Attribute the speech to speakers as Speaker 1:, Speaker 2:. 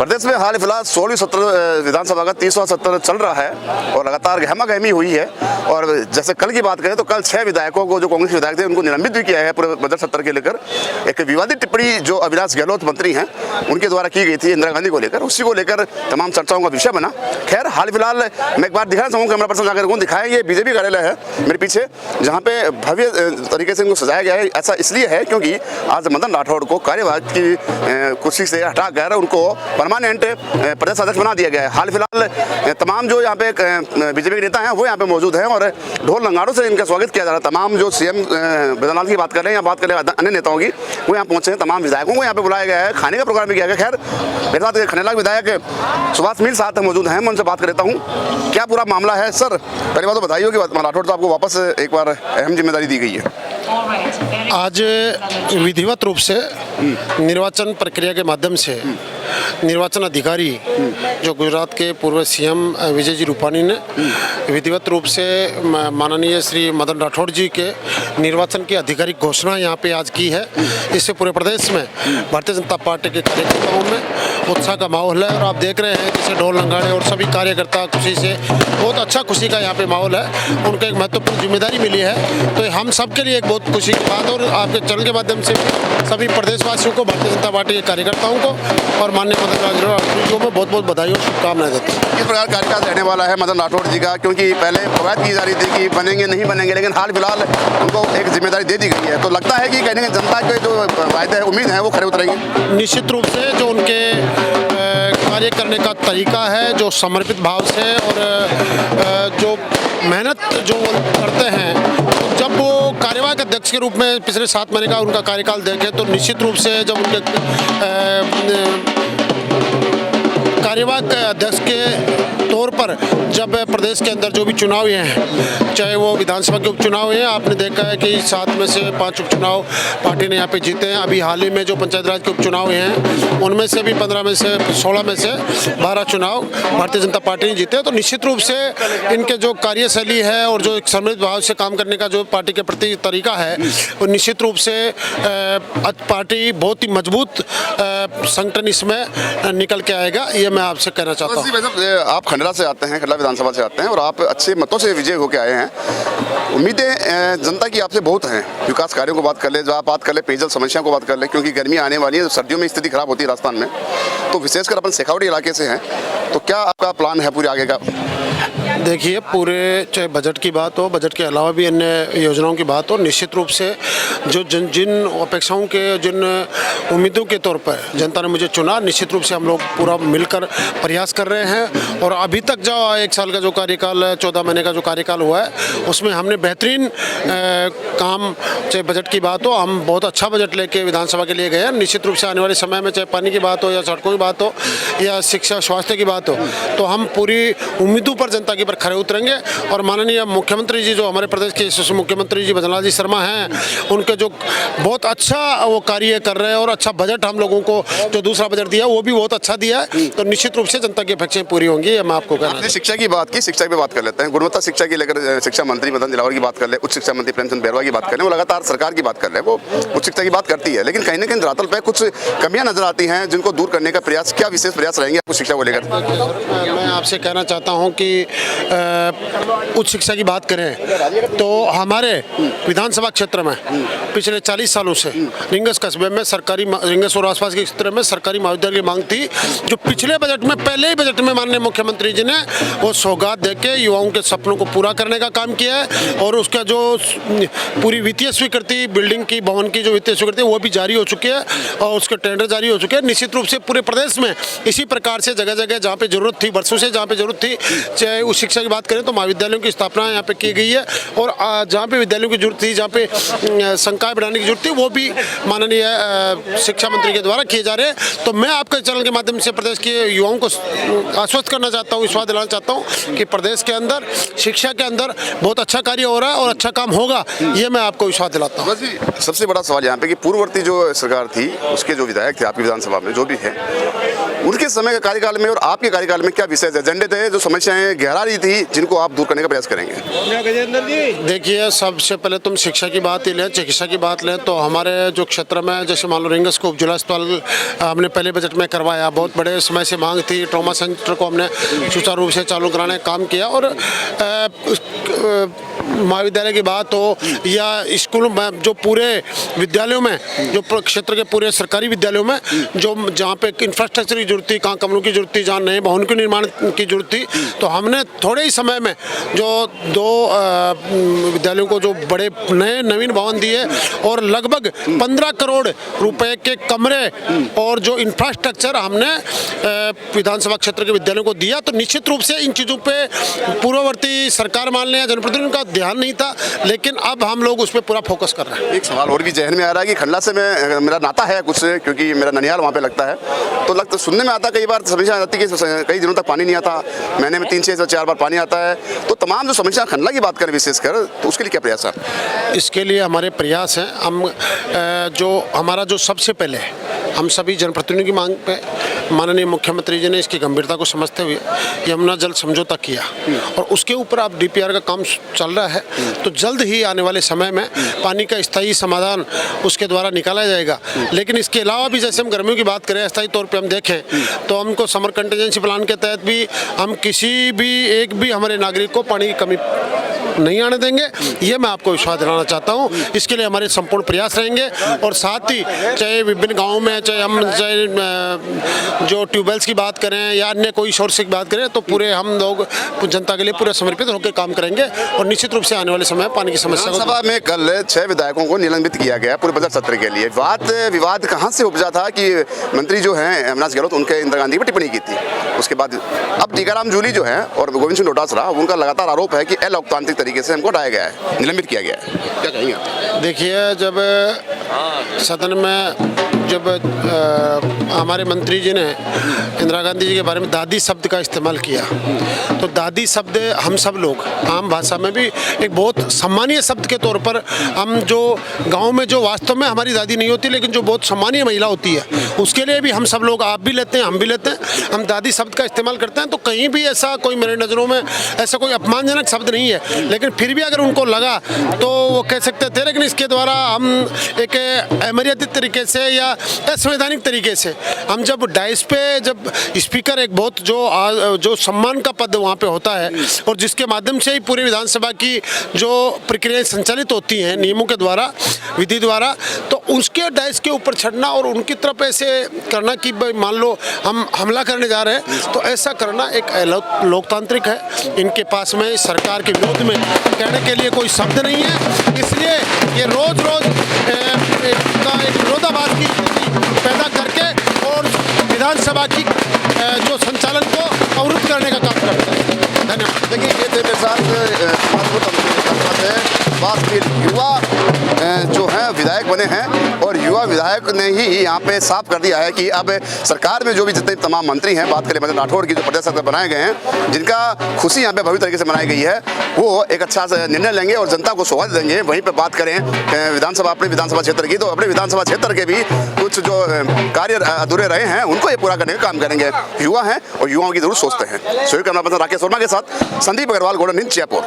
Speaker 1: प्रदेश में हाल फिलहाल 16वीं सत्र विधानसभा का 30वां सत्र चल रहा है और लगातार गहमागहमी हुई है। और जैसे कल की बात करें तो कल 6 विधायकों को, जो कांग्रेस विधायक थे, उनको निलंबित भी किया है पूरे बजट सत्र के लेकर। एक विवादित टिप्पणी जो अविनाश गहलोत मंत्री हैं उनके द्वारा की गई थी इंदिरा गांधी को लेकर, उसी को लेकर तमाम चर्चाओं का विषय बना। खैर, हाल फिलहाल मैं एक बार दिखाना चाहूँगा, कैमरा पर्सन जाकर दिखाएं, ये बीजेपी कार्यालय है मेरे पीछे, जहाँ पे भव्य तरीके से इनको सजाया गया है। ऐसा इसलिए है क्योंकि आज मदन राठौड़ को कार्यवाहक की कुर्सी से हटाकर उनको परमानेंट प्रदेश अध्यक्ष बना दिया गया है। हाल फिलहाल तमाम जो यहाँ पे बीजेपी के नेता हैं वो यहाँ पे मौजूद हैं और ढोल नगाड़ों से इनका स्वागत किया जा रहा है। तमाम जो सीएम बैजनाथ की बात करें या बात करें अन्य नेताओं की, वो यहाँ पहुंचे हैं। तमाम विधायकों को यहाँ पे बुलाया गया है, खाने का प्रोग्राम भी किया गया। खैर, मेरे साथ खनेला विधायक सुभाष मीर साथ मौजूद हैं, मैं उनसे बात कर लेता हूँ क्या पूरा मामला है। सर, पहली बात तो बताइए कि राठौड़ साहब को वापस एक बार अहम जिम्मेदारी दी गई है।
Speaker 2: आज विधिवत रूप से निर्वाचन प्रक्रिया के माध्यम से निर्वाचन अधिकारी जो गुजरात के पूर्व सीएम विजय जी रूपानी ने विधिवत रूप से माननीय श्री मदन राठौड़ जी के निर्वाचन की आधिकारिक घोषणा यहाँ पे आज की है। इससे पूरे प्रदेश में भारतीय जनता पार्टी के कार्यकर्ताओं में उत्साह का माहौल है और आप देख रहे हैं जैसे ढोल नगाड़े और सभी कार्यकर्ता खुशी से, बहुत अच्छा खुशी का यहाँ पे माहौल है। उनको एक महत्वपूर्ण जिम्मेदारी मिली है, तो हम सब के लिए एक बहुत खुशी की बात। और आपके चैनल के माध्यम से सभी प्रदेशवासियों को, भारतीय जनता पार्टी के कार्यकर्ताओं को और माननीय मदन राठौड़ जी को मैं बहुत बहुत बधाई और शुभकामनाएं देता हूँ।
Speaker 1: किस प्रकार कार्यकाल रहने वाला है मदन राठौड़ जी का, क्योंकि पहले कवायद की जा रही थी कि बनेंगे नहीं बनेंगे, लेकिन हाल फिलहाल उनको एक जिम्मेदारी दे दी गई है, तो लगता है कि कहीं ना कहीं जनता के जो वायदे है, उम्मीद है, वो खरे उतरेंगे।
Speaker 2: निश्चित रूप से जो उनके कार्य करने का तरीका है, जो समर्पित भाव से और जो मेहनत जो वो करते हैं, जब वो कार्यवाहक अध्यक्ष के रूप में पिछले 7 महीने का उनका कार्यकाल देखें तो निश्चित रूप से जब उनके कार्यवाहक अध्यक्ष के तौर पर जब प्रदेश के अंदर जो भी चुनाव हुए हैं, चाहे वो विधानसभा के उपचुनाव हुए हैं, आपने देखा है कि 7 में से 5 उपचुनाव पार्टी ने यहाँ पे जीते हैं। अभी हाल ही में जो पंचायत राज के उपचुनाव हुए हैं उनमें से भी 16 में से 12 चुनाव भारतीय जनता पार्टी ने जीते हैं। तो निश्चित रूप से इनके जो कार्यशैली है और जो एक समृद्ध भाव से काम करने का जो पार्टी के प्रति तरीका है, वो निश्चित रूप से पार्टी बहुत ही मजबूत संगठन इसमें निकल के आएगा, ये मैं आपसे कहना चाहता हूँ।
Speaker 1: आप खंडला से आते हैं, खंडला विधानसभा से आते हैं और आप अच्छे मतों से विजय होकर आए हैं। उम्मीदें जनता की आपसे बहुत हैं, विकास कार्यों को बात कर ले, जो आप बात कर ले, पेयजल समस्या को बात कर ले, क्योंकि गर्मी आने वाली है, सर्दियों में स्थिति खराब होती है राजस्थान में, तो विशेषकर अपन शेखावटी इलाके से हैं, तो क्या आपका प्लान है पूरे आगे का?
Speaker 2: देखिए, पूरे चाहे बजट की बात हो, बजट के अलावा भी अन्य योजनाओं की बात हो, निश्चित रूप से जो जिन अपेक्षाओं के, जिन उम्मीदों के तौर पर जनता ने मुझे चुना, निश्चित रूप से हम लोग पूरा मिलकर प्रयास कर रहे हैं। और अभी तक जो 1 साल का जो कार्यकाल, 14 महीने का जो कार्यकाल हुआ है, उसमें हमने बेहतरीन काम, चाहे बजट की बात हो, हम बहुत अच्छा बजट लेके विधानसभा के लिए गए हैं। निश्चित रूप से आने वाले समय में चाहे पानी की बात हो या सड़कों की बात हो या शिक्षा स्वास्थ्य की बात हो, तो हम पूरी उम्मीदों पर जनता पर खरे उतरेंगे। और माननीय मुख्यमंत्री जी, जो हमारे प्रदेश के यशस्वी मुख्यमंत्री जी बैजनाथ जी शर्मा हैं, उनके जो बहुत अच्छा वो कार्य कर रहे हैं और अच्छा बजट हम लोगों को जो दूसरा बजट दिया वो भी बहुत अच्छा दिया है, तो निश्चित रूप से जनता की अपेक्षाएं पूरी होंगी, ये मैं आपको कहना।
Speaker 1: शिक्षा की बात की, शिक्षा पे बात कर लेते हैं। गुणवत्ता शिक्षा की लेकर शिक्षा मंत्री मदन दिलावर की बात कर ले, उच्च शिक्षा मंत्री प्रेमचंद बैरवा की बात कर ले, वो लगातार सरकार की बात कर ले, वो उच्च शिक्षा की बात करती है, लेकिन कहीं ना कहीं धरातल पे कुछ कमियां नजर आती हैं, जिनको दूर करने का प्रयास, क्या विशेष प्रयास रहेंगे आपको शिक्षा को लेकर?
Speaker 2: मैं आपसे कहना चाहता हूँ कि उच्च शिक्षा की बात करें तो हमारे विधानसभा क्षेत्र में पिछले 40 सालों से रिंगस कस्बे में सरकारी, रिंगस और आसपास के क्षेत्र में सरकारी महाविद्यालय की मांग थी, जो पिछले बजट में, पहले ही बजट में माननीय मुख्यमंत्री जी ने वो सौगात देके युवाओं के सपनों को पूरा करने का काम किया है। और उसका जो पूरी वित्तीय स्वीकृति, बिल्डिंग की, भवन की जो वित्तीय स्वीकृति वो भी जारी हो चुकी है और उसके टेंडर जारी हो चुके हैं। निश्चित रूप से पूरे प्रदेश में इसी प्रकार से जगह जगह जहाँ पे जरूरत थी, वर्षों से जहाँ पे जरूरत थी, चाहे उस शिक्षा की बात करें तो महाविद्यालयों की स्थापना यहाँ पे की गई है। और जहाँ पे विद्यालयों की जरूरत थी, जहाँ पे संकाय बढ़ाने की जरूरत थी, वो भी माननीय शिक्षा मंत्री के द्वारा किए जा रहे हैं। तो मैं आपके चैनल के माध्यम से प्रदेश के युवाओं को आश्वस्त करना चाहता हूँ, विश्वास दिलाना चाहता हूँ कि प्रदेश के अंदर शिक्षा के अंदर बहुत अच्छा कार्य हो रहा है और अच्छा काम होगा, ये मैं आपको विश्वास दिलाता हूँ।
Speaker 1: सबसे बड़ा सवाल यहाँ पे कि पूर्ववर्ती जो सरकार थी, उसके जो विधायक थे आपकी विधानसभा में जो भी है, उनके समय के कार्यकाल में और आपके कार्यकाल में क्या विशेष एजेंडे थे, जो समस्याएं गहरा रही थी, जिनको आप दूर करने का प्रयास करेंगे?
Speaker 2: देखिए, सबसे पहले तुम शिक्षा की बात ही लें, चिकित्सा की बात लें तो हमारे जो क्षेत्र में, जैसे मान लो रिंगस को उपजिला अस्पताल हमने पहले बजट में करवाया, बहुत बड़े समय से मांग थी। ट्रॉमा सेंटर को हमने सुचारू रूप से चालू कराने का काम किया। और महाविद्यालय की बात हो या स्कूल में, जो पूरे विद्यालयों में, जो क्षेत्र के पूरे सरकारी विद्यालयों में जो जहाँ पे इंफ्रास्ट्रक्चर की जरूरत थी, कहाँ कमरों की जरूरत थी, जहाँ नए भवन के निर्माण की जरूरत थी, तो हमने थोड़े ही समय में जो 2 विद्यालयों को जो बड़े नए नवीन भवन दिए और लगभग 15 करोड़ रुपए के कमरे और जो इंफ्रास्ट्रक्चर हमने विधानसभा क्षेत्र के विद्यालयों को दिया। तो निश्चित रूप से इन चीज़ों पे पूर्ववर्ती सरकार मान लें या जनप्रतिनिधियों का ध्यान नहीं था, लेकिन अब हम लोग उस पर पूरा फोकस कर रहे हैं।
Speaker 1: एक सवाल और भी जहन में आ रहा है कि खंडला से मेरा नाता है कुछ, क्योंकि मेरा ननिहाल वहाँ पे लगता है, तो सुनने में आता कई बार समस्या आ जाती है कि कई दिनों तक पानी नहीं आता, महीने में 3 से 4 बार पानी आता है। तो तमाम जो समस्या खंडला की बात करें विशेषकर, तो उसके लिए क्या प्रयास है?
Speaker 2: इसके लिए हमारे प्रयास हैं। हम जो हमारा जो सबसे पहले हम सभी जनप्रतिनिधियों की मांग पे माननीय मुख्यमंत्री जी ने इसकी गंभीरता को समझते हुए यमुना जल समझौता किया और उसके ऊपर अब डीपीआर का काम चल रहा है। तो जल्द ही आने वाले समय में पानी का स्थायी समाधान उसके द्वारा निकाला जाएगा। लेकिन इसके अलावा भी जैसे हम गर्मियों की बात करें, स्थायी तौर पे हम देखें तो हमको समर कंटीजेंसी प्लान के तहत भी हम किसी भी एक भी हमारे नागरिक को पानी की कमी नहीं आने देंगे, ये मैं आपको विश्वास दिलाना चाहता हूँ। इसके लिए हमारे संपूर्ण प्रयास रहेंगे और साथ ही चाहे विभिन्न गाँवों में चाहे जो ट्यूबवेल्स की बात करें या अन्य कोई सोर्स की बात करें, तो पूरे हम लोग जनता के लिए पूरे समर्पित होकर काम करेंगे और निश्चित रूप से आने वाले समय पानी की समस्या
Speaker 1: विधानसभा में कल 6 विधायकों को निलंबित किया गया पूरे बजट सत्र के लिए। विवाद कहाँ से उपजा था कि मंत्री जो हैं अविनाश गहलोत, उनके इंदिरा गांधी पर टिप्पणी की थी। उसके बाद अब टीकाराम जूली जो है और गोविंद सिंह डोटासरा, उनका लगातार आरोप है कि अलोकतांत्रिक तरीके से हमको हटाया गया है, निलंबित किया गया है। क्या कहेंगे?
Speaker 2: देखिए, जब सदन में जब हमारे मंत्री जी ने इंदिरा गांधी जी के बारे में दादी शब्द का इस्तेमाल किया, तो दादी शब्द हम सब लोग आम भाषा में भी एक बहुत सम्मानीय शब्द के तौर पर, हम जो गांव में जो वास्तव में हमारी दादी नहीं होती लेकिन जो बहुत सम्मानीय महिला होती है, उसके लिए भी हम सब लोग, आप भी लेते हैं, हम भी लेते हैं, हम दादी शब्द का इस्तेमाल करते हैं। तो कहीं भी ऐसा कोई, मेरे नज़रों में ऐसा कोई अपमानजनक शब्द नहीं है, लेकिन फिर भी अगर उनको लगा तो वो कह सकते थे। लेकिन इसके द्वारा हम एक अमर्यादित तरीके से या असंवैधानिक तरीके से, हम जब डाइस पे जब स्पीकर एक बहुत जो सम्मान का पद वहाँ पे होता है और जिसके माध्यम से ही पूरी विधानसभा की जो प्रक्रियाएं संचालित होती हैं नियमों के द्वारा, विधि द्वारा, तो उसके डाइस के ऊपर चढ़ना और उनकी तरफ ऐसे करना कि मान लो हम हमला करने जा रहे हैं, तो ऐसा करना एक लोकतांत्रिक है। इनके पास में सरकार के विरोध में कहने के लिए कोई शब्द नहीं है, इसलिए ये रोज का एक विरोधाभास की पैदा करके और विधानसभा की जो संचालन को अवरुद्ध करने का काम करता है। धन्यवाद।
Speaker 1: देखिए, ये थे मेरे साथ युवा जो हैं विधायक बने हैं और युवा विधायक ने ही यहाँ पे साफ कर दिया है कि अब सरकार में जो भी जितने तमाम मंत्री हैं, बात करें मदन राठौड़ की, जो प्रदेश सरकार बनाए गए हैं, जिनका खुशी यहाँ पे भव्य तरीके से मनाई गई है, वो एक अच्छा निर्णय लेंगे और जनता को सौगात देंगे। वहीं पे बात करें अपने विधानसभा क्षेत्र की, तो अपने विधानसभा क्षेत्र के भी कुछ जो कार्य अधूरे रहे हैं उनको ये पूरा करने का काम करेंगे। युवा हैं और युवाओं की जरूर सोचते हैं। राकेश वर्मा के साथ संदीप अग्रवाल, गोल्डन न्यूज़, जयपुर।